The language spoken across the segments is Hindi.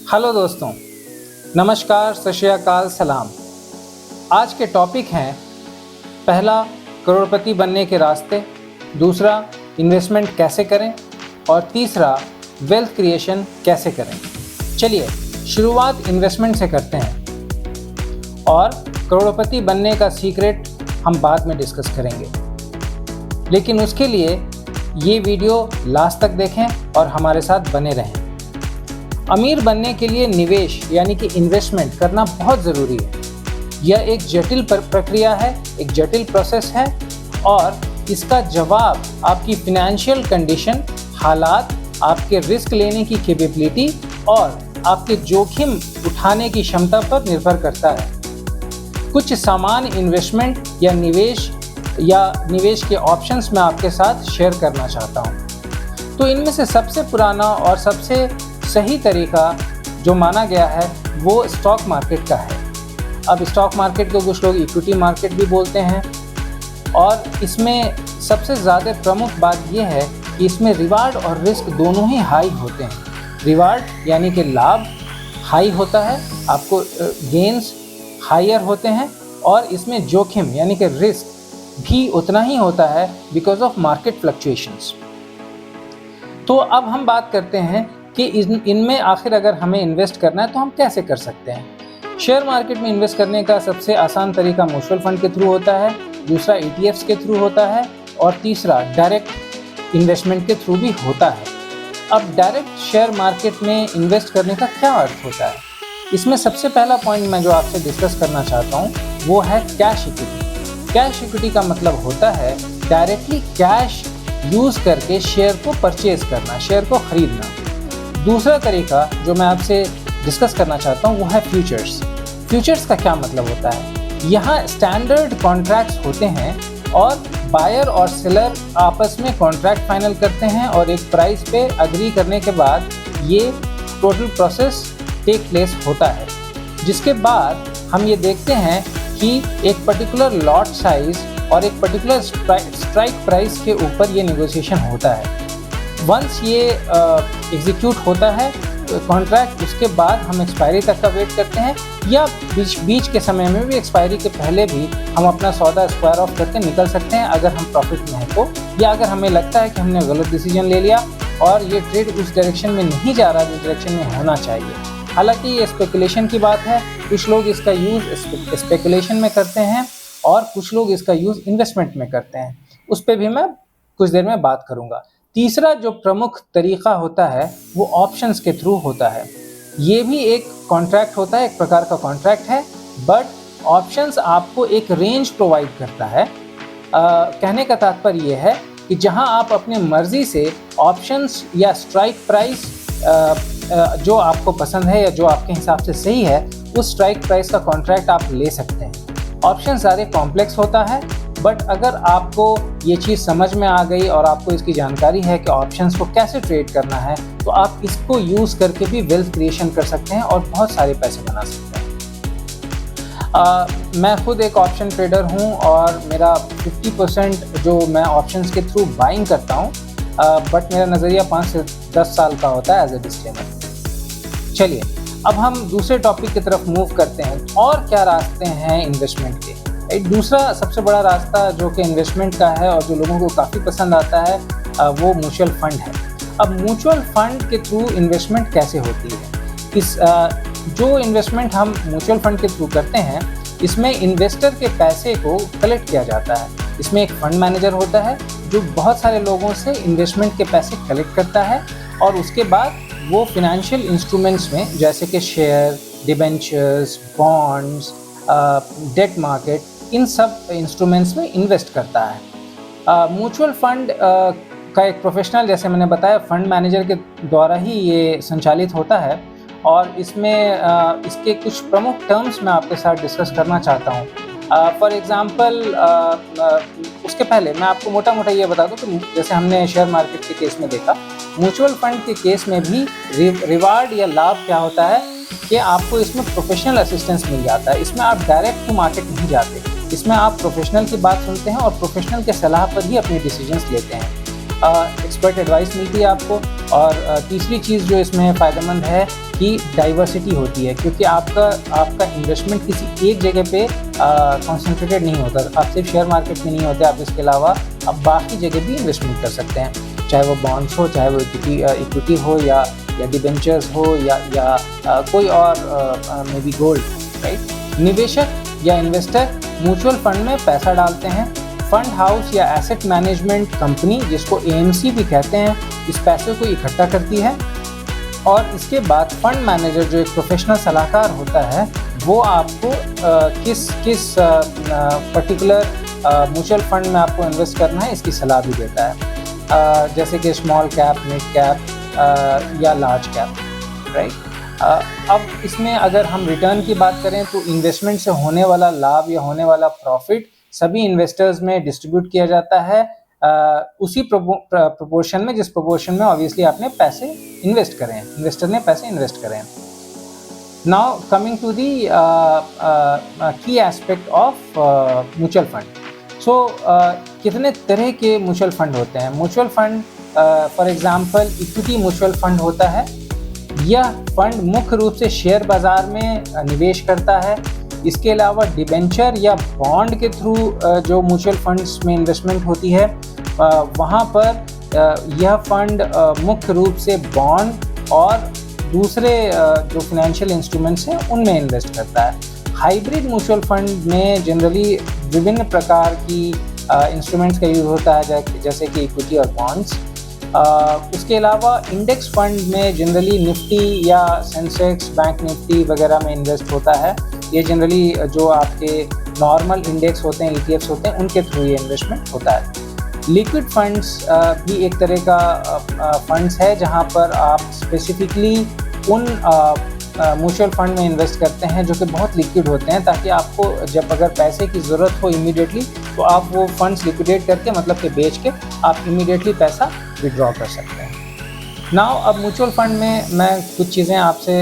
हेलो दोस्तों, नमस्कार, सत श्री अकाल, सलाम। आज के टॉपिक हैं पहला करोड़पति बनने के रास्ते, दूसरा इन्वेस्टमेंट कैसे करें और तीसरा वेल्थ क्रिएशन कैसे करें। चलिए शुरुआत इन्वेस्टमेंट से करते हैं और करोड़पति बनने का सीक्रेट हम बाद में डिस्कस करेंगे, लेकिन उसके लिए ये वीडियो लास्ट तक देखें और हमारे साथ बने रहें। अमीर बनने के लिए निवेश यानी कि इन्वेस्टमेंट करना बहुत ज़रूरी है। यह एक जटिल प्रक्रिया है, एक जटिल प्रोसेस है और इसका जवाब आपकी फिनेंशियल कंडीशन, हालात, आपके रिस्क लेने की कैपेबिलिटी और आपके जोखिम उठाने की क्षमता पर निर्भर करता है। कुछ सामान्य इन्वेस्टमेंट या निवेश के ऑप्शंस मैं आपके साथ शेयर करना चाहता हूँ। तो इनमें से सबसे पुराना और सबसे सही तरीका जो माना गया है वो स्टॉक मार्केट का है। अब स्टॉक मार्केट को कुछ लोग इक्विटी मार्केट भी बोलते हैं और इसमें सबसे ज़्यादा प्रमुख बात यह है कि इसमें रिवार्ड और रिस्क दोनों ही हाई होते हैं। रिवार्ड यानी कि लाभ हाई होता है, आपको गेन्स हायर होते हैं और इसमें जोखिम यानी कि रिस्क भी उतना ही होता है बिकॉज ऑफ मार्केट फ्लक्चुएशंस। तो अब हम बात करते हैं कि इनमें आखिर अगर हमें इन्वेस्ट करना है तो हम कैसे कर सकते हैं। शेयर मार्केट में इन्वेस्ट करने का सबसे आसान तरीका म्यूचुअल फंड के थ्रू होता है, दूसरा ETFs के थ्रू होता है और तीसरा डायरेक्ट इन्वेस्टमेंट के थ्रू भी होता है। अब डायरेक्ट शेयर मार्केट में इन्वेस्ट करने का क्या अर्थ होता है? इसमें सबसे पहला पॉइंट मैं जो आपसे डिस्कस करना चाहता हूँ वो है कैश इक्विटी। कैश इक्विटी का मतलब होता है डायरेक्टली कैश यूज़ करके शेयर को परचेज करना, शेयर को खरीदना। दूसरा तरीका जो मैं आपसे डिस्कस करना चाहता हूँ वो है फ्यूचर्स। फ्यूचर्स का क्या मतलब होता है? यहाँ स्टैंडर्ड कॉन्ट्रैक्ट्स होते हैं और बायर और सेलर आपस में कॉन्ट्रैक्ट फाइनल करते हैं और एक प्राइस पे अग्री करने के बाद ये टोटल प्रोसेस टेक प्लेस होता है, जिसके बाद हम ये देखते हैं कि एक पर्टिकुलर लॉट साइज और एक पर्टिकुलर स्ट्राइक प्राइस के ऊपर ये नेगोशिएशन होता है। वंस ये एग्जीक्यूट होता है कॉन्ट्रैक्ट, उसके बाद हम एक्सपायरी तक का वेट करते हैं या बीच के समय में भी, एक्सपायरी के पहले भी हम अपना सौदा स्क्वायर ऑफ करके निकल सकते हैं अगर हम प्रॉफिट में हैं तो, या अगर हमें लगता है कि हमने गलत डिसीजन ले लिया और ये ट्रेड उस डायरेक्शन में नहीं जा रहा जिस डायरेक्शन में होना चाहिए। हालांकि ये स्पेकुलेशन की बात है, कुछ लोग इसका यूज़ स्पेकुलेशन में करते हैं और कुछ लोग इसका यूज़ इन्वेस्टमेंट में करते हैं। उस पर भी मैं कुछ देर में बात करूँगा। तीसरा जो प्रमुख तरीका होता है वो ऑप्शंस के थ्रू होता है। ये भी एक कॉन्ट्रैक्ट होता है, एक प्रकार का कॉन्ट्रैक्ट है, बट ऑप्शंस आपको एक रेंज प्रोवाइड करता है। कहने का तात्पर्य ये है कि जहां आप अपने मर्जी से ऑप्शंस या स्ट्राइक प्राइस जो आपको पसंद है या जो आपके हिसाब से सही है उस स्ट्राइक प्राइस का कॉन्ट्रैक्ट आप ले सकते हैं। ऑप्शन ज़्यादा कॉम्प्लेक्स होता है, बट अगर आपको ये चीज़ समझ में आ गई और आपको इसकी जानकारी है कि ऑप्शंस को कैसे ट्रेड करना है तो आप इसको यूज़ करके भी वेल्थ क्रिएशन कर सकते हैं और बहुत सारे पैसे बना सकते हैं। मैं खुद एक ऑप्शन ट्रेडर हूँ और मेरा 50% जो मैं ऑप्शंस के थ्रू बाइंग करता हूँ, बट मेरा नज़रिया 5 से 10 साल का होता है एज ए डिस्क्लेमर। चलिए अब हम दूसरे टॉपिक की तरफ मूव करते हैं। और क्या रास्ते हैं इन्वेस्टमेंट के? एक दूसरा सबसे बड़ा रास्ता जो कि इन्वेस्टमेंट का है और जो लोगों को काफ़ी पसंद आता है वो म्यूचुअल फंड है। अब म्यूचुअल फंड के थ्रू इन्वेस्टमेंट कैसे होती है? जो इन्वेस्टमेंट हम म्यूचुअल फंड के थ्रू करते हैं इसमें इन्वेस्टर के पैसे को कलेक्ट किया जाता है। इसमें एक फंड मैनेजर होता है जो बहुत सारे लोगों से इन्वेस्टमेंट के पैसे कलेक्ट करता है और उसके बाद वो फिनेंशियल इंस्ट्रूमेंट्स में जैसे कि share, debentures, bonds, debt market, इन सब इंस्ट्रूमेंट्स में इन्वेस्ट करता है। म्यूचुअल फंड का एक प्रोफेशनल, जैसे मैंने बताया, फंड मैनेजर के द्वारा ही ये संचालित होता है और इसमें इसके कुछ प्रमुख टर्म्स मैं आपके साथ डिस्कस करना चाहता हूँ। फॉर एग्ज़ाम्पल उसके पहले मैं आपको मोटा मोटा ये बता दूँ कि जैसे हमने शेयर मार्केट के केस में देखा, म्यूचुअल फंड के केस में भी रिवार्ड या लाभ क्या होता है कि आपको इसमें प्रोफेशनल असिस्टेंस मिल जाता है। इसमें आप डायरेक्ट टू मार्केट नहीं जाते, इसमें आप प्रोफेशनल की बात सुनते हैं और प्रोफेशनल के सलाह पर ही अपने डिसीजंस लेते हैं। एक्सपर्ट एडवाइस मिलती है आपको। और तीसरी चीज़ जो इसमें फ़ायदेमंद है कि डाइवर्सिटी होती है, क्योंकि आपका इन्वेस्टमेंट किसी एक जगह पे कॉन्सेंट्रेटेड नहीं होता। आप सिर्फ शेयर मार्केट में नहीं होते, आप इसके अलावा आप बाकी जगह भी इन्वेस्टमेंट कर सकते हैं, चाहे वो बॉन्ड्स हो, चाहे वो इक्विटी हो, या डिबेंचर्स हो, या कोई और मे बी गोल्ड, राइट। निवेशक या इन्वेस्टर म्यूचुअल फंड में पैसा डालते हैं। फंड हाउस या एसेट मैनेजमेंट कंपनी, जिसको एएमसी भी कहते हैं, इस पैसे को इकट्ठा करती है, और इसके बाद फंड मैनेजर जो एक प्रोफेशनल सलाहकार होता है, वो आपको किस पर्टिकुलर म्यूचुअल फंड में आपको इन्वेस्ट करना है इसकी सलाह भी देता है, जैसे कि स्मॉल कैप, मिड कैप या लार्ज कैप, राइट। अब इसमें अगर हम रिटर्न की बात करें तो इन्वेस्टमेंट से होने वाला लाभ या होने वाला प्रॉफिट सभी इन्वेस्टर्स में डिस्ट्रीब्यूट किया जाता है उसी प्रोपोर्शन में जिस प्रोपोर्शन में ऑब्वियसली आपने पैसे इन्वेस्ट करें हैं, इन्वेस्टर ने पैसे इन्वेस्ट करें हैं। नाउ कमिंग टू दी की एस्पेक्ट ऑफ म्यूचुअल फंड। सो कितने तरह के म्यूचुअल फंड होते हैं? Mutual fund for example equity mutual fund होता है। यह फंड मुख्य रूप से शेयर बाज़ार में निवेश करता है। इसके अलावा डिबेंचर या बॉन्ड के थ्रू जो म्यूचुअल फंड्स में इन्वेस्टमेंट होती है, वहाँ पर यह फंड मुख्य रूप से बॉन्ड और दूसरे जो फाइनेंशियल इंस्ट्रूमेंट्स हैं उनमें इन्वेस्ट करता है। हाइब्रिड म्यूचुअल फंड में जनरली विभिन्न प्रकार की इंस्ट्रूमेंट्स का यूज़ होता है, जैसे कि इक्विटी और बॉन्ड्स। उसके अलावा इंडेक्स फंड में जनरली निफ्टी या सेंसेक्स, बैंक निफ्टी वगैरह में इन्वेस्ट होता है। ये जनरली जो आपके नॉर्मल इंडेक्स होते हैं, ETFs होते हैं, उनके थ्रू ये इन्वेस्टमेंट होता है। लिक्विड फंड्स भी एक तरह का फंड्स है जहाँ पर आप स्पेसिफिकली उन म्यूचुअल फंड में इन्वेस्ट करते हैं जो कि बहुत लिक्विड होते हैं, ताकि आपको जब अगर पैसे की ज़रूरत हो इमीडिएटली तो आप वो फंड्स लिक्विडेट करके, मतलब कि बेच के, आप इमीडिएटली पैसा विड्रॉ कर सकते हैं। नाउ अब म्यूचुअल फंड में मैं कुछ चीज़ें आपसे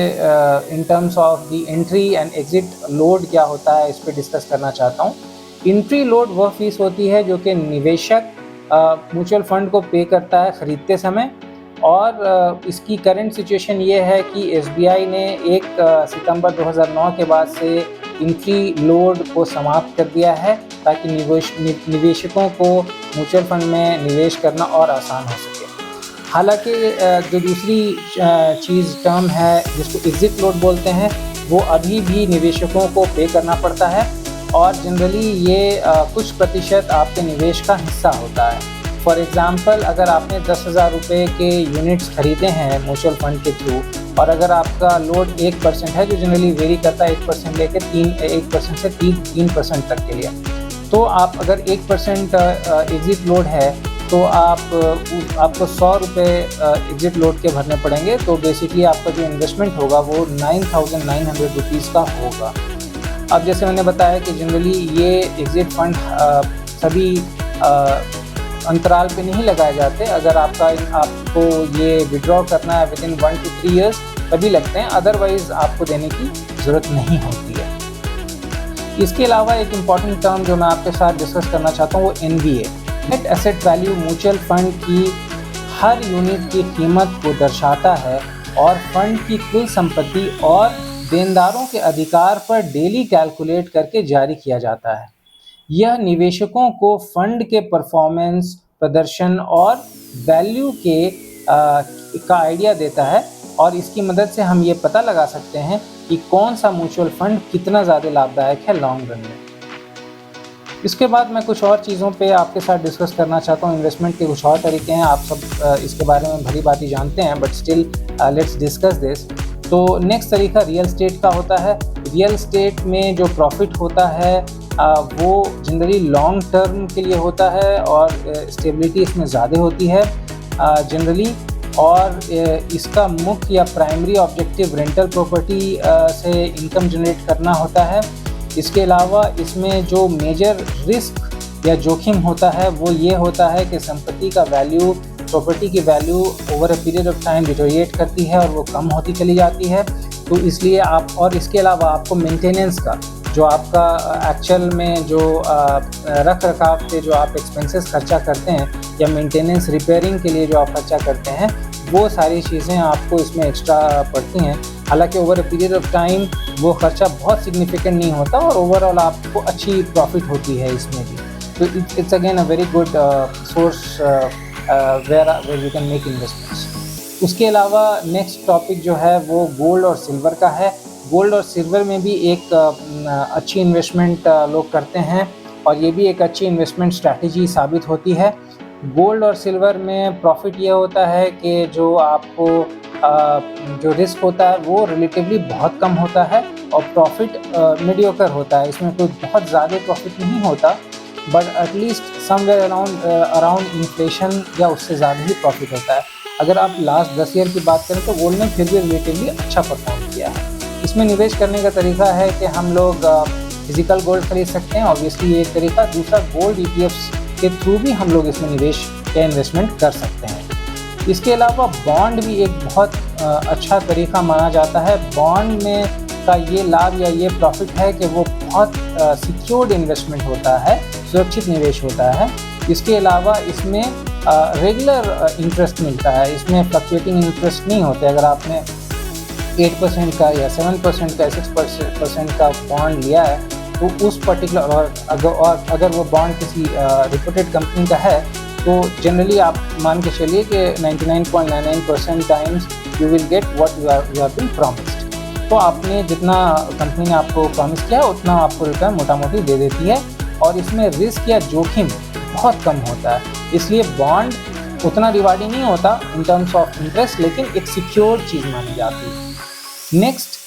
in terms of the entry and exit load क्या होता है इस पर डिस्कस करना चाहता हूँ। एंट्री लोड वह फीस होती है जो कि निवेशक म्यूचुअल फंड को पे करता है ख़रीदते समय, और इसकी करंट सिचुएशन ये है कि SBI ने 1 सितंबर 2009 के बाद से एंट्री लोड को समाप्त कर दिया है, ताकि निवेशकों को म्यूचुअल फंड में निवेश करना और आसान हो सके। हालांकि जो दूसरी चीज़ टर्म है जिसको एग्जिट लोड बोलते हैं, वो अभी भी निवेशकों को पे करना पड़ता है, और जनरली ये कुछ प्रतिशत आपके निवेश का हिस्सा होता है। फॉर एग्ज़ाम्पल, अगर आपने 10,000 रुपये के यूनिट्स खरीदे हैं म्यूचुअल फंड के थ्रू, और अगर आपका लोड 1% है, जो जनरली वेरी करता है 1% लेकर 1% से 3% तक के लिए, तो आप अगर 1% एग्जिट लोड है तो आपको 100 रुपये एग्जिट लोड के भरने पड़ेंगे। तो बेसिकली आपका जो इन्वेस्टमेंट होगा वो 9,900 रुपीज़ का होगा। अब जैसे मैंने बताया कि जनरली ये एग्जिट फंड सभी अंतराल पे नहीं लगाए जाते। अगर आपको ये विड्रॉ करना है विदिन 1 to 3 ईयर्स तभी लगते हैं, अदरवाइज़ आपको देने की ज़रूरत नहीं होती है। इसके अलावा एक इम्पॉर्टेंट टर्म जो मैं आपके साथ डिस्कस करना चाहता हूँ वो NVA, net asset value, mutual fund की हर यूनिट की कीमत को दर्शाता है और फंड की कुल संपत्ति और देनदारों के अधिकार पर डेली कैलकुलेट करके जारी किया जाता है। यह निवेशकों को फंड के परफॉर्मेंस, प्रदर्शन और वैल्यू का आइडिया देता है, और इसकी मदद से हम ये पता लगा सकते हैं कि कौन सा म्यूचुअल फंड कितना ज़्यादा लाभदायक है लॉन्ग रन में। इसके बाद मैं कुछ और चीज़ों पे आपके साथ डिस्कस करना चाहता हूँ। इन्वेस्टमेंट के कुछ और तरीके हैं, आप सब इसके बारे में भली भांति जानते हैं, but still let's discuss this. तो नेक्स्ट तरीका रियल एस्टेट का होता है। रियल एस्टेट में जो प्रॉफिट होता है वो जनरली लॉन्ग टर्म के लिए होता है, और स्टेबिलिटी इसमें ज़्यादा होती है जनरली, और इसका मुख्य या प्राइमरी ऑब्जेक्टिव रेंटल प्रॉपर्टी से इनकम जनरेट करना होता है। इसके अलावा इसमें जो मेजर रिस्क या जोखिम होता है वो ये होता है कि संपत्ति का वैल्यू, प्रॉपर्टी की value over a period of time deteriorate करती है और वो कम होती चली जाती है। तो इसलिए और इसके अलावा आपको मेंटेनेंस का जो आपका एक्चुअल में जो रख रखाव पे जो आप एक्सपेंसेस खर्चा करते हैं या मेंटेनेंस रिपेयरिंग के लिए जो आप खर्चा करते हैं, वो सारी चीज़ें आपको इसमें एक्स्ट्रा पड़ती हैं। हालांकि over a period of time वो खर्चा बहुत सिग्निफिकेंट नहीं होता और ओवरऑल आपको अच्छी प्रॉफिट होती है इसमें भी। तो it's again a very good source where you can make investments. उसके अलावा नेक्स्ट टॉपिक जो है वो गोल्ड और सिल्वर का है। गोल्ड और सिल्वर में भी एक अच्छी इन्वेस्टमेंट लोग करते हैं और ये भी एक अच्छी इन्वेस्टमेंट स्ट्रैटेजी साबित होती है। गोल्ड और सिल्वर में प्रॉफिट ये होता है कि जो आपको जो रिस्क होता है वो रिलेटिवली बहुत कम होता है और प्रॉफिट मीडियोकर होता है। इसमें कोई बहुत ज़्यादा प्रॉफिट नहीं होता, but at least somewhere around inflation या उससे ज़्यादा ही प्रॉफिट होता है। अगर आप लास्ट 10 ईयर की बात करें तो गोल्ड ने फिर भी रिलेटिवली अच्छा परफॉर्म किया है। इसमें निवेश करने का तरीका है कि हम लोग फिजिकल गोल्ड खरीद सकते हैं, ऑब्वियसली ये एक तरीका। दूसरा, गोल्ड ETFs के थ्रू भी हम लोग इसमें निवेश या इन्वेस्टमेंट कर सकते हैं। इसके अलावा बॉन्ड भी एक बहुत अच्छा तरीका माना जाता है। बॉन्ड में का ये लाभ या ये प्रॉफिट है कि वो बहुत सिक्योर्ड इन्वेस्टमेंट होता है, सुरक्षित निवेश होता है। इसके अलावा इसमें रेगुलर इंटरेस्ट मिलता है, इसमें फ्लक्चुएटिंग इंटरेस्ट नहीं होते। अगर आपने 8% का या 7% का 6% का बॉन्ड लिया है तो उस पर्टिकुलर और अगर वो बॉन्ड किसी रिपोर्टेड कंपनी का है तो जनरली आप मान के चलिए कि 99.99% times you will get what you have been promised. तो आपने जितना कंपनी ने आपको प्रॉमिस किया उतना आपको रिटर्न मोटा मोटी दे देती है और इसमें रिस्क या जोखिम बहुत कम होता है। इसलिए बॉन्ड उतना रिवार्डिंग नहीं होता इन टर्म्स ऑफ इंटरेस्ट, लेकिन एक सिक्योर चीज़ मानी जाती है। नेक्स्ट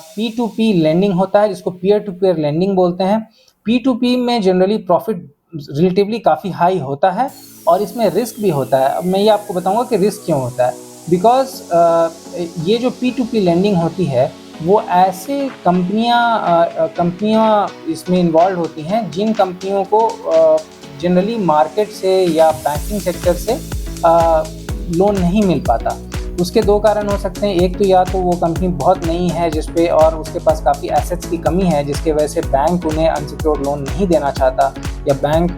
P2P लेंडिंग होता है, जिसको पीयर टू पीयर लेंडिंग बोलते हैं। P2P में जनरली प्रॉफिट रिलेटिवली काफ़ी हाई होता है और इसमें रिस्क भी होता है। अब मैं ये आपको बताऊंगा कि रिस्क क्यों होता है। बिकॉज ये जो P2P लेंडिंग होती है वो ऐसे कंपनियां इसमें इन्वॉल्व होती हैं जिन कंपनियों को जनरली मार्केट से या बैंकिंग सेक्टर से लोन नहीं मिल पाता। उसके दो कारण हो सकते हैं। एक तो या तो वो कंपनी बहुत नई है जिसपे और उसके पास काफ़ी एसेट्स की कमी है जिसके वजह से बैंक उन्हें अनसिक्योर्ड लोन नहीं देना चाहता या बैंक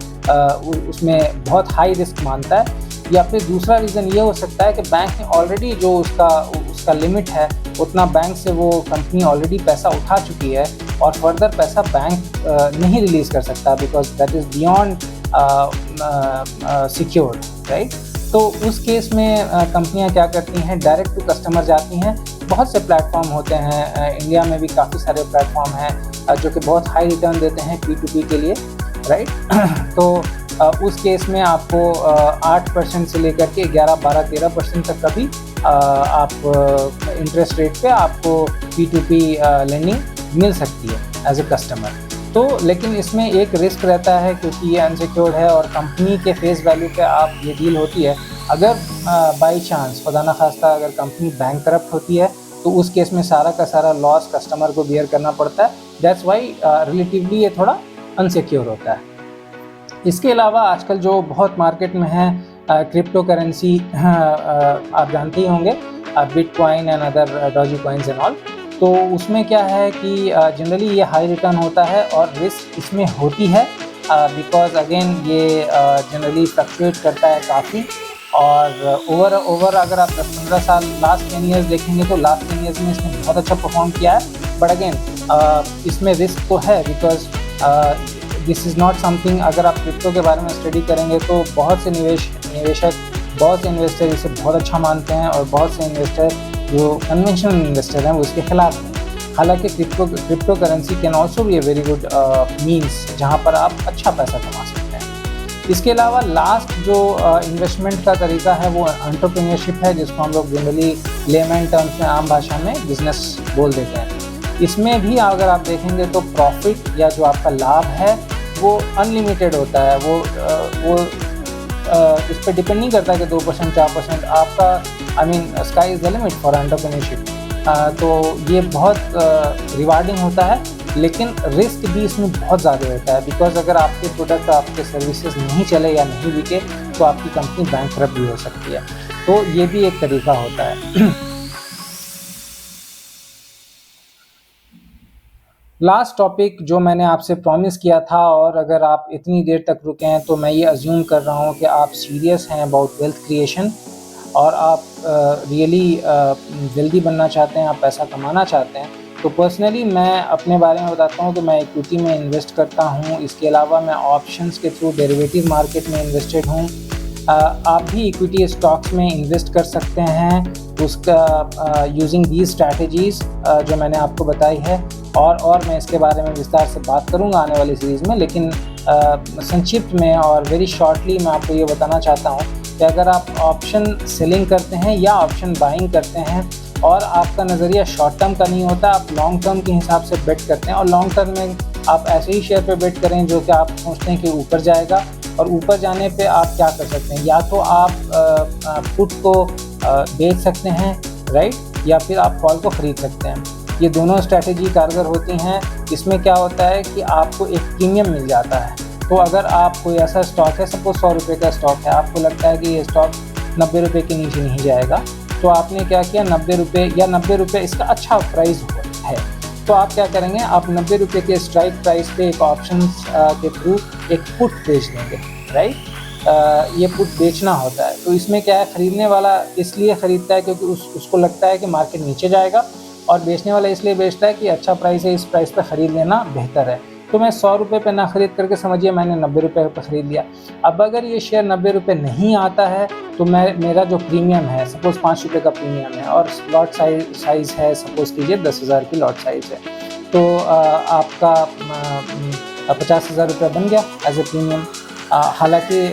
उसमें बहुत हाई रिस्क मानता है। या फिर दूसरा रीज़न ये हो सकता है कि बैंक ने ऑलरेडी जो उसका लिमिट है उतना बैंक से वो कंपनी ऑलरेडी पैसा उठा चुकी है और फर्दर पैसा बैंक नहीं रिलीज़ कर सकता because that is beyond secured, right. तो उस केस में कंपनियां क्या करती हैं, डायरेक्ट टू कस्टमर जाती हैं। बहुत से प्लेटफॉर्म होते हैं, इंडिया में भी काफ़ी सारे प्लेटफॉर्म हैं जो कि बहुत हाई रिटर्न देते हैं P2P के लिए, राइट। तो उस केस में आपको 8% से लेकर के 11, 12, 13% तक का भी आप इंटरेस्ट रेट पे आपको P2P लेंडिंग मिल सकती है एज ए कस्टमर। तो लेकिन इसमें एक रिस्क रहता है क्योंकि ये अनसिक्योर्ड है और कंपनी के फेस वैल्यू पे आप ये डील होती है। अगर बाई चांस खुदा ना खास्ता अगर कंपनी बैंक करप्ट होती है तो उस केस में सारा का सारा लॉस कस्टमर को बियर करना पड़ता है। दैट्स वाई रिलेटिवली ये थोड़ा अनसिक्योर होता है। इसके अलावा आजकल जो बहुत मार्केट में है क्रिप्टो करेंसी, आप जानते ही होंगे, bitcoin and other Doge coins and all. तो उसमें क्या है कि जनरली ये हाई रिटर्न होता है और रिस्क इसमें होती है बिकॉज अगेन ये जनरली फ्लक्चुएट करता है काफ़ी। और ओवर अगर आप 10-15 साल लास्ट 10 ईयर्स देखेंगे तो लास्ट 10 ईयर्स में इसने बहुत अच्छा परफॉर्म किया है। बट अगेन इसमें रिस्क तो है because this is not something, अगर आप क्रिप्टो के बारे में स्टडी करेंगे तो बहुत से निवेशक, बहुत से इन्वेस्टर इसे बहुत अच्छा मानते हैं और बहुत से इन्वेस्टर जो कन्वेंशनल इन्वेस्टर हैं वो इसके खिलाफ हैं। हालांकि crypto currency can also be a very good means जहां पर आप अच्छा पैसा कमा सकते हैं। इसके अलावा लास्ट जो इन्वेस्टमेंट का तरीका है वो एंटरप्रेन्योरशिप है, जिसको हम लोग जनरली लेमैन टर्म्स में आम भाषा में बिजनेस बोल देते हैं। इसमें भी अगर आप देखेंगे तो प्रॉफिट या जो आपका लाभ है वो अनलिमिटेड होता है। वो इस पर डिपेंड नहीं करता कि 2% 4% आपका, I mean sky is the limit for entrepreneurship. तो ये बहुत रिवार्डिंग होता है, लेकिन रिस्क भी इसमें बहुत ज़्यादा होता है बिकॉज अगर आपके प्रोडक्ट, आपके सर्विसेज नहीं चले या नहीं बिके तो आपकी कंपनी बैंकरप्ट भी हो सकती है। तो ये भी एक तरीका होता है। लास्ट टॉपिक जो मैंने आपसे प्रॉमिस किया था, और अगर आप इतनी देर तक रुके हैं तो मैं ये अज्यूम कर रहा हूँ कि आप सीरियस हैं अबाउट वेल्थ क्रिएशन और आप रियली वेल्दी बनना चाहते हैं, आप पैसा कमाना चाहते हैं। तो पर्सनली मैं अपने बारे में बताता हूँ कि मैं इक्विटी में इन्वेस्ट करता हूँ। इसके अलावा मैं ऑप्शंस के थ्रू डेरिवेटिव मार्केट में इन्वेस्टेड हूँ। आप भी इक्विटी स्टॉक्स में इन्वेस्ट कर सकते हैं उसका यूजिंग दी स्ट्रैटेजीज़ जो मैंने आपको बताई है, और मैं इसके बारे में विस्तार से बात करूंगा आने वाली सीरीज़ में। लेकिन संक्षिप्त में और वेरी शॉर्टली मैं आपको ये बताना चाहता हूँ कि अगर आप ऑप्शन सेलिंग करते हैं या ऑप्शन बाइंग करते हैं और आपका नज़रिया शॉर्ट टर्म का नहीं होता, आप लॉन्ग टर्म के हिसाब से बेट करते हैं, और लॉन्ग टर्म में आप ऐसे ही शेयर पे बेट करें जो कि आप सोचते हैं कि ऊपर जाएगा, और ऊपर जाने पे आप क्या कर सकते हैं, या तो आप पुट को बेच सकते हैं, राइट, या फिर आप कॉल को ख़रीद सकते हैं। ये दोनों स्ट्रैटेजी कारगर होती हैं। इसमें क्या होता है कि आपको एक प्रीमियम मिल जाता है। तो अगर आप कोई ऐसा स्टॉक है, सपोज 100 रुपये का स्टॉक है, आपको लगता है कि ये स्टॉक 90 रुपये के नीचे नहीं जाएगा, तो आपने क्या किया, 90 रुपये या 90 रुपये इसका अच्छा प्राइस है, तो आप क्या करेंगे, आप 90 रुपये के स्ट्राइक प्राइस पे एक ऑप्शन के थ्रू एक पुट बेच देंगे, राइट। ये पुट बेचना होता है। तो इसमें क्या है, ख़रीदने वाला इसलिए ख़रीदता है क्योंकि उसको लगता है कि मार्केट नीचे जाएगा, और बेचने वाला इसलिए बेचता है कि अच्छा प्राइस है, इस प्राइस पे ख़रीद लेना बेहतर है। तो मैं 100 रुपये पे ना ख़रीद करके समझिए मैंने 90 रुपये पे ख़रीद लिया। अब अगर ये शेयर 90 रुपये नहीं आता है तो मेरा जो प्रीमियम है, सपोज़ 5 रुपये का प्रीमियम है, और लॉट साइज़ है, सपोज़ कीजिए 10,000 की लॉट साइज़ है, तो आपका 50,000 रुपये बन गया एज ए प्रीमियम। हालांकि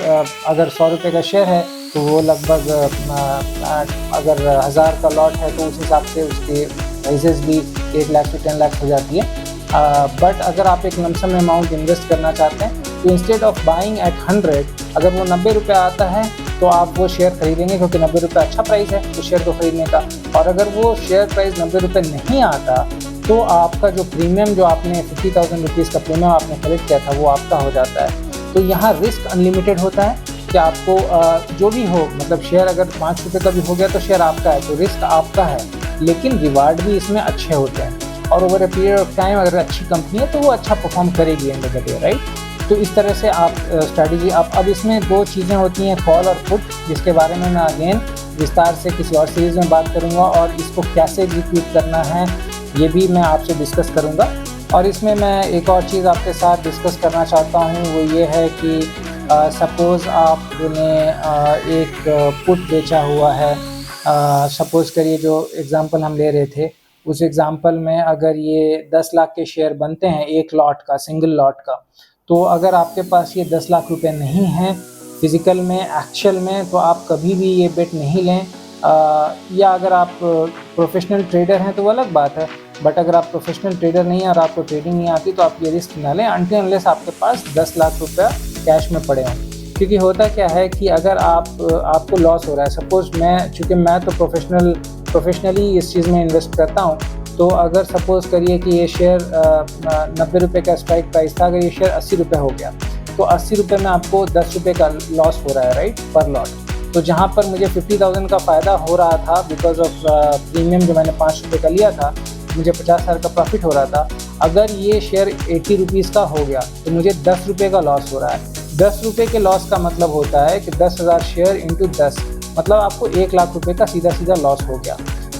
अगर 100 रुपये का शेयर है तो वो लगभग अगर 1000 का लॉट है तो उस हिसाब से उसकी प्राइजेस भी 1 लाख से 10 लाख हो जाती है। बट अगर आप एक लमसम अमाउंट इन्वेस्ट करना चाहते हैं तो इंस्टेड ऑफ बाइंग एट 100, अगर वो 90 रुपये आता है तो आप वो शेयर खरीदेंगे, क्योंकि 90 रुपये अच्छा प्राइस है उस शेयर को ख़रीदने का। और अगर वो शेयर प्राइस 90 रुपये नहीं आता तो आपका जो प्रीमियम, जो आपने 50,000 रुपीज़ का प्रीमियम आपने खरीद किया था, वो आपका हो जाता है। तो यहाँ रिस्क अनलिमिटेड होता है कि आपको जो भी हो, मतलब शेयर अगर 5 रुपये का भी हो गया तो शेयर आपका है, तो रिस्क आपका है, लेकिन रिवार्ड भी इसमें अच्छे होते हैं। और over a period of time अगर अच्छी कंपनी है तो वो अच्छा परफॉर्म करेगी end of the day, right. तो इस तरह से आप स्ट्रैटेजी अब इसमें 2 चीज़ें होती हैं, कॉल और पुट, जिसके बारे में मैं अगेन विस्तार से किसी और सीरीज़ में बात करूँगा, और इसको कैसे एग्जीक्यूट करना है ये भी मैं आपसे डिस्कस करूँगा। और इसमें मैं एक और चीज़ आपके साथ डिस्कस करना चाहता हूँ, वो ये है कि सपोज़ आपने एक पुट बेचा हुआ है, सपोज़ करिए जो एग्ज़ाम्पल हम ले रहे थे उस एग्ज़ाम्पल में अगर ये 10 लाख के शेयर बनते हैं एक लॉट का, सिंगल लॉट का, तो अगर आपके पास ये 10 लाख रुपए नहीं हैं फिज़िकल में, एक्चुअल में, तो आप कभी भी ये बेट नहीं लें। या अगर आप प्रोफेशनल ट्रेडर हैं तो वो अलग बात है, बट अगर आप प्रोफेशनल ट्रेडर नहीं हैं और आपको ट्रेडिंग नहीं आती तो आप ये रिस्क ना लें अनटिल अनलेस आपके पास 10 लाख रुपया कैश में पड़े हों। क्योंकि होता क्या है कि अगर आपको लॉस हो रहा है, सपोज़ चूँकि मैं तो प्रोफेशनली इस चीज़ में इन्वेस्ट करता हूँ, तो अगर सपोज़ करिए कि ये शेयर 90 रुपये का स्ट्राइक प्राइस था, अगर ये शेयर 80 रुपये हो गया तो 80 रुपये में आपको 10 रुपये का लॉस हो रहा है, राइट, पर लॉट। तो जहाँ पर मुझे 50,000 का फ़ायदा हो रहा था बिकॉज ऑफ प्रीमियम जो मैंने 5 रुपये का लिया था, मुझे 50,000 का प्रॉफिट हो रहा था। अगर ये शेयर 80 रुपीज़ का हो गया तो मुझे 10 रुपये का लॉस हो रहा है। 10 रुपये के लॉस का मतलब होता है कि 10,000 शेयर इंटू 10, मतलब आपको 1 लाख रुपए का सीधा लॉस हो गया।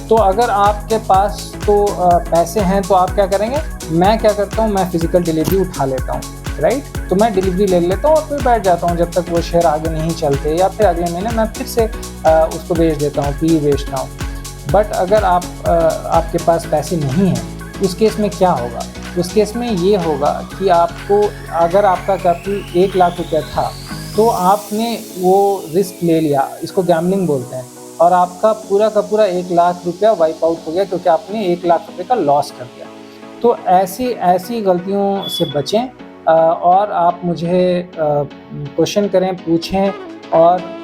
तो अगर आपके पास तो पैसे हैं तो आप क्या करेंगे, मैं क्या करता हूँ, मैं फ़िज़िकल डिलीवरी उठा लेता हूँ, राइट। तो मैं डिलीवरी ले लेता हूँ और फिर बैठ जाता हूँ जब तक वो शेयर आगे नहीं चलते, या फिर अगले महीने मैं फिर से उसको बेच देता हूँ, पी बेचता हूँ। बट अगर आपके पास पैसे नहीं हैं उस केस में क्या होगा, उस केस में ये होगा कि आपको, अगर आपका कैपिटल 1 लाख रुपया था तो आपने वो रिस्क ले लिया, इसको गैम्बलिंग बोलते हैं, और आपका पूरा का पूरा 1 लाख रुपया वाइप आउट हो गया क्योंकि आपने 1 लाख रुपये का लॉस कर दिया। तो ऐसी गलतियों से बचें, और आप मुझे क्वेश्चन करें, पूछें, और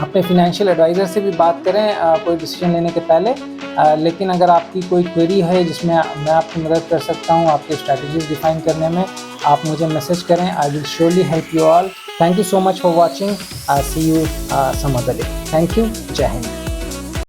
अपने फिनेंशियल एडवाइज़र से भी बात करें कोई डिसीजन लेने के पहले। लेकिन अगर आपकी कोई क्वेरी है जिसमें मैं आपकी मदद कर सकता हूँ आपके स्ट्रैटेजीज डिफाइन करने में, आप मुझे मैसेज करें। I will surely help you all. Thank you so much for watching. See you some other day. Thank you. Jai Hind.